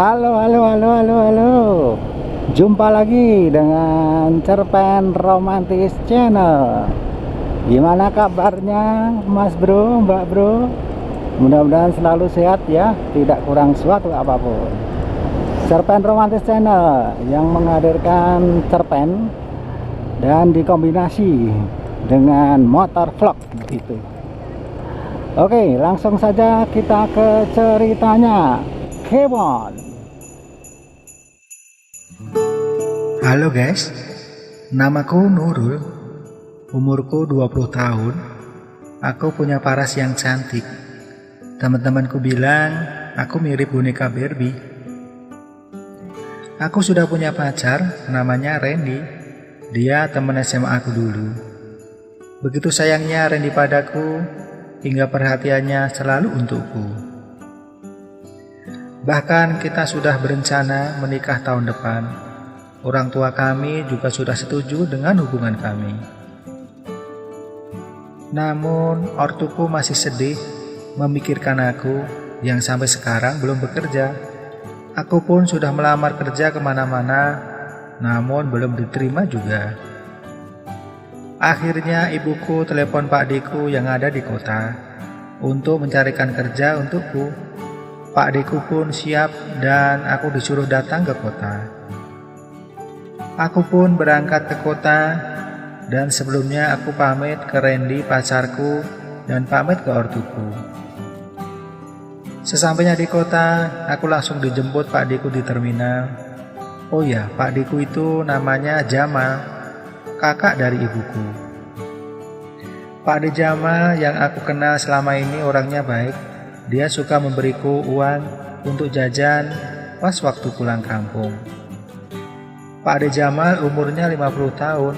Halo, halo, halo, halo, halo. Jumpa lagi dengan Cerpen Romantis Channel. Gimana kabarnya, Mas Bro, Mbak Bro? Mudah-mudahan selalu sehat ya, tidak kurang suatu apapun. Cerpen Romantis Channel yang menghadirkan cerpen dan dikombinasi dengan motor vlog gitu. Oke, langsung saja kita ke ceritanya. Come on. Halo guys, namaku Nurul, umurku 20 tahun, aku punya paras yang cantik. Teman-temanku bilang aku mirip boneka Barbie. Aku sudah punya pacar, namanya Randy. Dia teman SMA aku dulu. Begitu sayangnya Randy padaku, hingga perhatiannya selalu untukku. Bahkan kita sudah berencana menikah tahun depan. Orang tua kami juga sudah setuju dengan hubungan kami. Namun, ortuku masih sedih memikirkan aku yang sampai sekarang belum bekerja. Aku pun sudah melamar kerja kemana-mana, namun belum diterima juga. Akhirnya ibuku telepon Pak Diku yang ada di kota untuk mencarikan kerja untukku. Pak Diku pun siap dan aku disuruh datang ke kota. Aku pun berangkat ke kota dan sebelumnya aku pamit ke Randy pacarku dan pamit ke ortuku. Sesampainya di kota, aku langsung dijemput Pak Diku di terminal. Oh ya, Pak Diku itu namanya Jamal, kakak dari ibuku. Pak De Jamal yang aku kenal selama ini orangnya baik. Dia suka memberiku uang untuk jajan pas waktu pulang kampung. Pak De Jamal umurnya 50 tahun.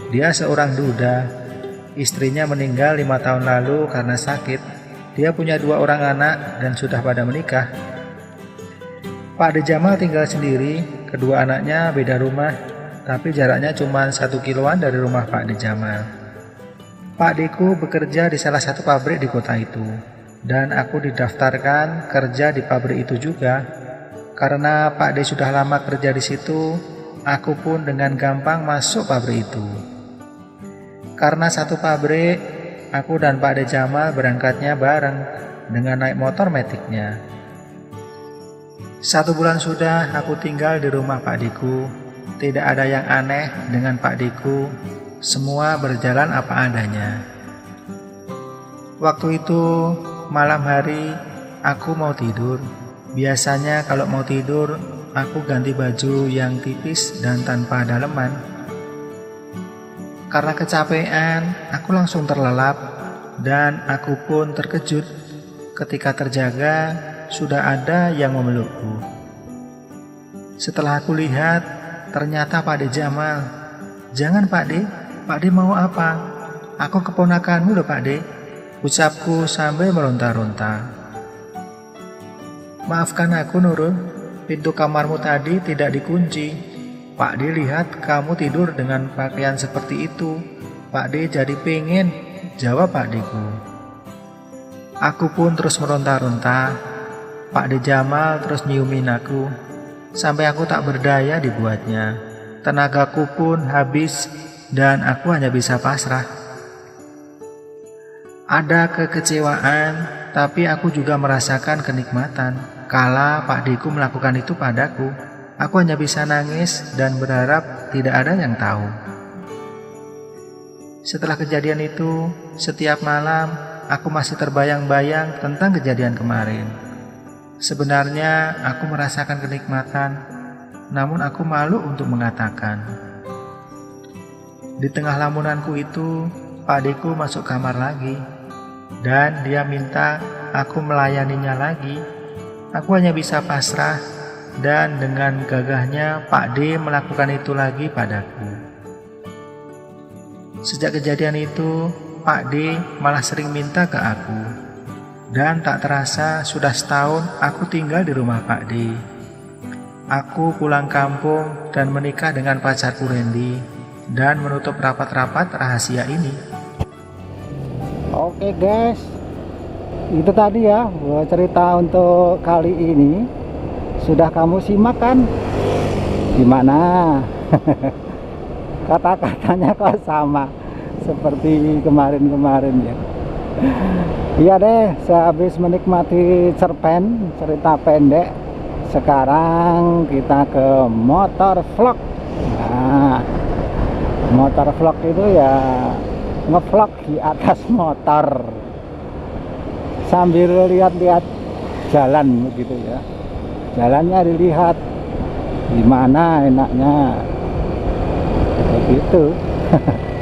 Dia seorang duda. Istrinya meninggal 5 tahun lalu karena sakit. Dia punya 2 orang anak dan sudah pada menikah. Pak De Jamal tinggal sendiri. Kedua anaknya beda rumah, tapi jaraknya cuma 1 kiloan dari rumah Pak De Jamal. Pak Deku bekerja di salah satu pabrik di kota itu. Dan aku didaftarkan kerja di pabrik itu juga. Karena Pak D sudah lama kerja di situ, aku pun dengan gampang masuk pabrik itu. Karena satu pabrik, aku dan Pak D Jamal berangkatnya bareng dengan naik motor metiknya. 1 bulan sudah aku tinggal di rumah Pak Diku. Tidak ada yang aneh dengan Pak Diku, semua berjalan apa adanya. Waktu itu malam hari aku mau tidur. Biasanya kalau mau tidur aku ganti baju yang tipis dan tanpa daleman. Karena kecapean aku langsung terlelap dan aku pun terkejut ketika terjaga sudah ada yang memelukku. Setelah aku lihat ternyata Pak De Jamal. Jangan Pak De, Pak De mau apa? Aku keponakanmu loh Pak De, ucapku sambil meronta-ronta. Maafkan aku Nurul, pintu kamarmu tadi tidak dikunci. Pak D lihat kamu tidur dengan pakaian seperti itu. Pak D jadi pengen, jawab Pak Diku. Aku pun terus meronta-ronta. Pak De Jamal terus nyiumin aku, sampai aku tak berdaya dibuatnya. Tenagaku pun habis dan aku hanya bisa pasrah. Ada kekecewaan, tapi aku juga merasakan kenikmatan. Kala Pak Diku melakukan itu padaku, aku hanya bisa nangis dan berharap tidak ada yang tahu. Setelah kejadian itu, setiap malam aku masih terbayang-bayang tentang kejadian kemarin. Sebenarnya aku merasakan kenikmatan, namun aku malu untuk mengatakan. Di tengah lamunanku itu, Pak Diku masuk kamar lagi. Dan dia minta aku melayaninya lagi. Aku hanya bisa pasrah dan dengan gagahnya Pak D melakukan itu lagi padaku. Sejak kejadian itu, Pak D malah sering minta ke aku. Dan tak terasa sudah setahun aku tinggal di rumah Pak D. Aku pulang kampung dan menikah dengan pacarku Randy dan menutup rapat-rapat rahasia ini. Oke guys, itu tadi ya cerita untuk kali ini. sudah kamu simak kan? Gimana? Kata-katanya kok sama seperti kemarin-kemarin ya. Iya deh, sehabis menikmati cerpen cerita pendek, sekarang kita ke motor vlog. Nah, motor vlog itu ya ngevlog di atas motor sambil lihat-lihat jalan begitu ya. Jalannya dilihat gimana enaknya begitu.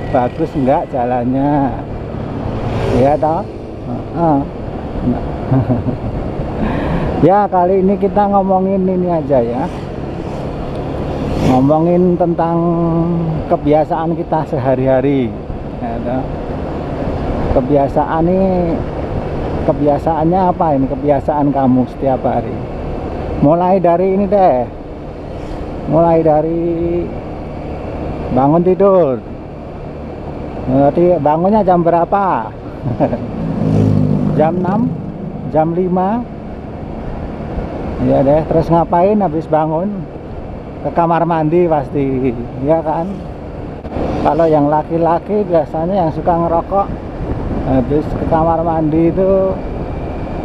Bagus enggak jalannya ya toh. Ya, kali ini kita ngomongin ini aja ya, ngomongin tentang kebiasaan kita sehari-hari ya toh. Kebiasaan ini, kebiasaannya apa ini, kebiasaan kamu setiap hari? Mulai dari ini deh, mulai dari bangun tidur. Berarti bangunnya jam berapa? Jam 6, jam 5. Ya deh, terus ngapain habis bangun? Ke kamar mandi pasti, ya kan? Kalau yang laki-laki biasanya yang suka ngerokok, habis ke kamar mandi itu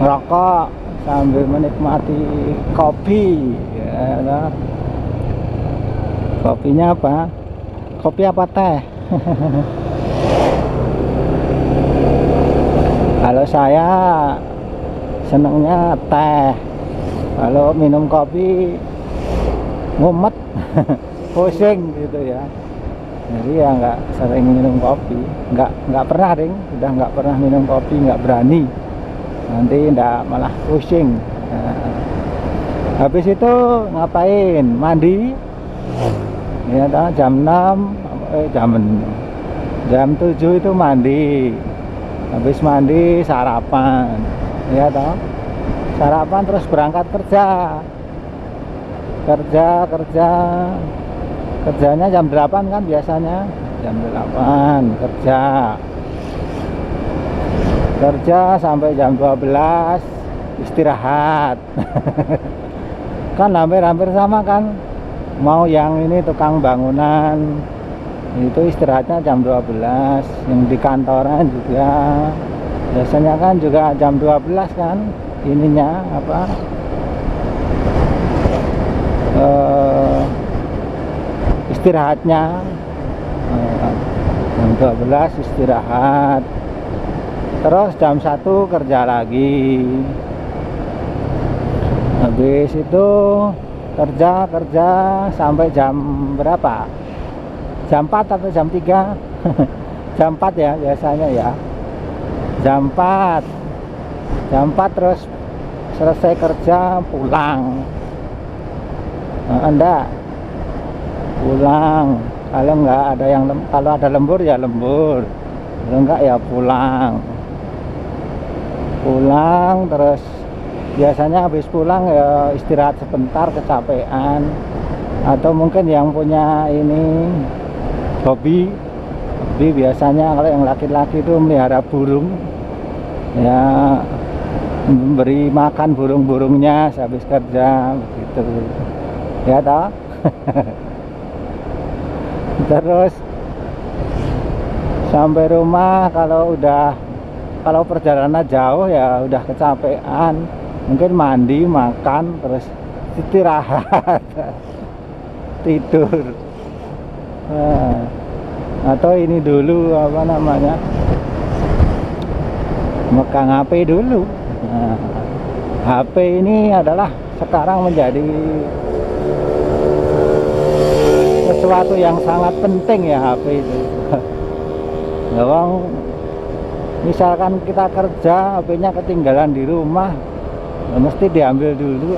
ngerokok sambil menikmati kopi ya kan? Kopinya apa? Kopi apa teh? Kalau saya senengnya teh. Kalau minum kopi ngumet, pusing gitu ya. Jadi ya nggak sering minum kopi, nggak pernah ding, udah nggak pernah minum kopi, nggak berani. Nanti ndak malah pusing. Nah, habis itu ngapain? Mandi. Ya jam 6, jam 7 itu mandi. Habis mandi sarapan, ya toh, sarapan terus berangkat kerja, kerjanya jam 8 kan biasanya, jam 8 kerja sampai jam 12 istirahat. Kan hampir-hampir sama kan, mau yang ini tukang bangunan itu istirahatnya jam 12, yang di kantoran juga biasanya kan juga jam 12 kan ininya apa, istirahatnya jam 12 istirahat, terus jam 1 kerja lagi. Habis itu kerja sampai jam berapa? Jam 4 atau jam 3? Jam 4 ya biasanya ya. Jam 4 terus selesai kerja pulang. Anda pulang. Kalau nggak ada yang kalau ada lembur ya lembur. Kalau enggak ya pulang. Terus biasanya habis pulang ya istirahat sebentar, kecapean. Atau mungkin yang punya ini hobi biasanya kalau yang laki-laki itu melihara burung ya, memberi makan burung-burungnya habis kerja begitu ya toh. Terus sampai rumah kalau perjalanan jauh ya udah kecapean, mungkin mandi, makan, terus istirahat. Tidur. Atau ini dulu apa namanya, megang HP dulu. HP ini adalah sekarang menjadi sesuatu yang sangat penting ya, HP itu. Lawang misalkan kita kerja HP-nya ketinggalan di rumah, ya mesti diambil dulu.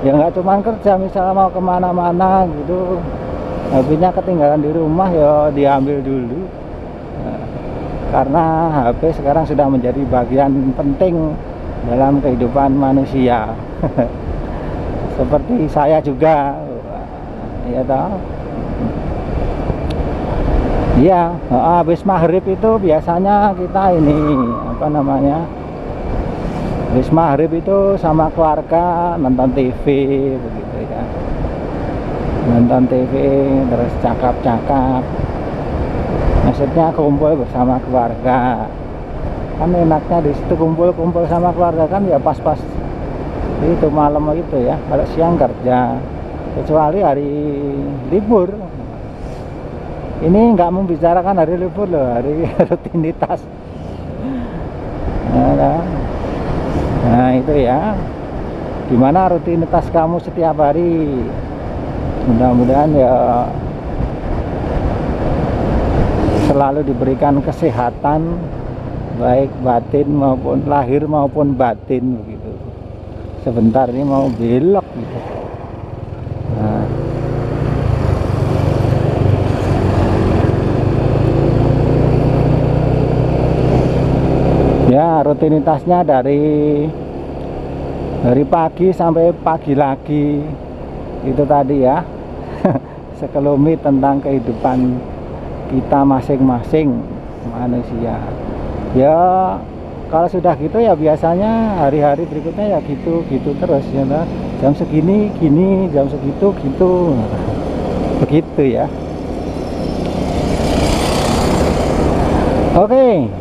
Ya nggak cuma kerja, misalnya mau kemana-mana gitu, HP-nya ketinggalan di rumah ya diambil dulu. Karena HP sekarang sudah menjadi bagian penting dalam kehidupan manusia. Seperti saya juga ya toh. Iya, habis maghrib itu biasanya kita ini apa namanya, Habis maghrib itu sama keluarga nonton TV begitu ya, nonton TV terus cakap-cakap, maksudnya kumpul bersama keluarga. Kan enaknya di situ kumpul-kumpul sama keluarga kan ya pas-pas itu malam itu ya, kalau siang kerja, kecuali hari libur. Ini nggak membicarakan hari libur loh, hari rutinitas. Nah itu ya, gimana rutinitas kamu setiap hari. Mudah-mudahan ya selalu diberikan kesehatan, baik batin maupun lahir maupun batin begitu. Sebentar ini mau belok gitu. Nah. Ya rutinitasnya dari pagi sampai pagi lagi itu tadi ya. Sekelumit tentang kehidupan kita masing-masing manusia. Ya kalau sudah gitu ya biasanya hari-hari berikutnya ya gitu terus ya. Jam segini gini, jam segitu gitu, begitu ya. Oke,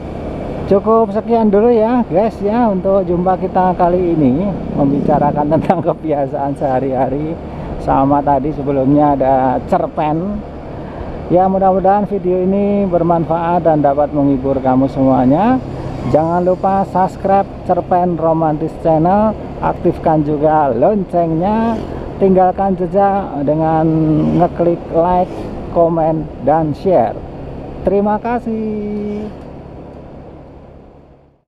cukup sekian dulu ya guys ya untuk jumpa kita kali ini, membicarakan tentang kebiasaan sehari-hari. Sama tadi sebelumnya ada cerpen ya. Mudah-mudahan video ini bermanfaat dan dapat menghibur kamu semuanya. Jangan lupa subscribe Cerpen Romantis Channel, aktifkan juga loncengnya, tinggalkan jejak dengan ngeklik like, komen, dan share. Terima kasih.